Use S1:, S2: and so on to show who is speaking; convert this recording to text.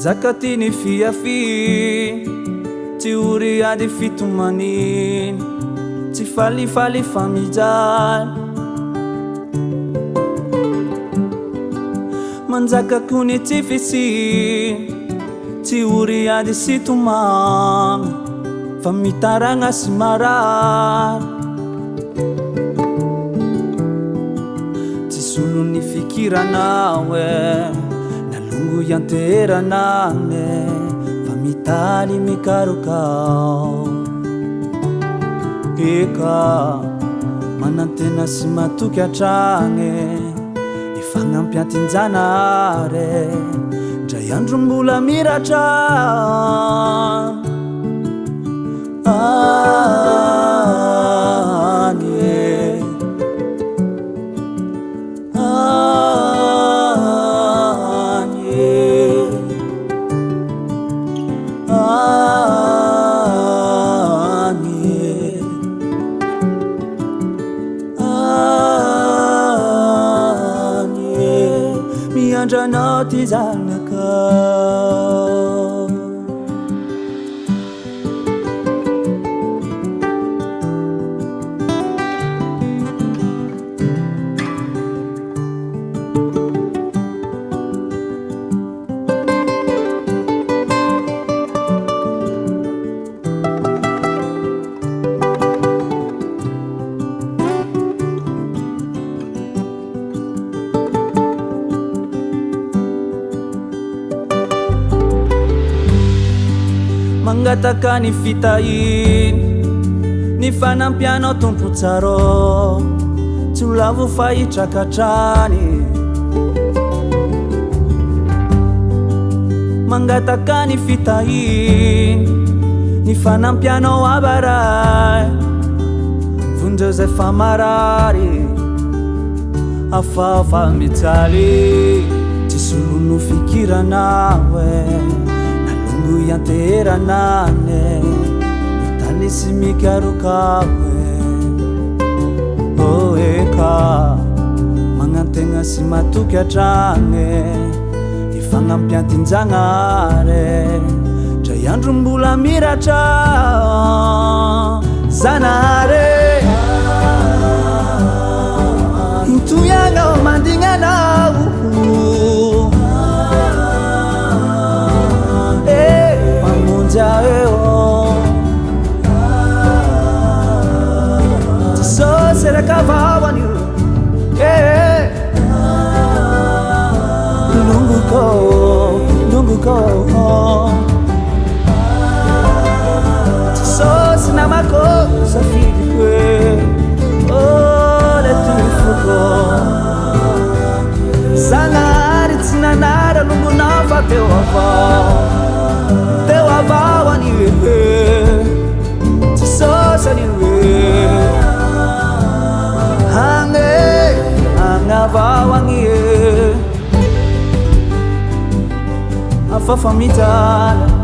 S1: Manzakatini fiafi Ti uri adi fitumanin Ti fali famijal Manzaka kuni ti fisi Ti uri adi situmam Famitaranga simarar Ti suluni fikira nawe Nalungu yang tera nane Famitali mikarukau Eka manantena simatuki atrange Fangampiantinjanare Dray andro mbola miratra Anye Anye Anye Miandrano ty zanakao Mangataka ni fitain Ni fanampiano tompotsaro Tsy ho lavo fa hitrakatrany Mangataka ni fitain Ni fanampiano abaray Vondreo zay fa marary Afafa mitsaly Tsy solono fikira nawe Yang tera nane Tani simikarukawe Oh eka Mangantenga simatuki atrange Ifangampiantinjanare Dray andro mbola miratra Zanare Intoyagna mandignanao Será cavalo aniu Nungu ko Sos na mako sa filikwe Ole tu fuko Sangari tsinanara lungu nava teu avau aniu Sos aniu Angavawangie Afafamitala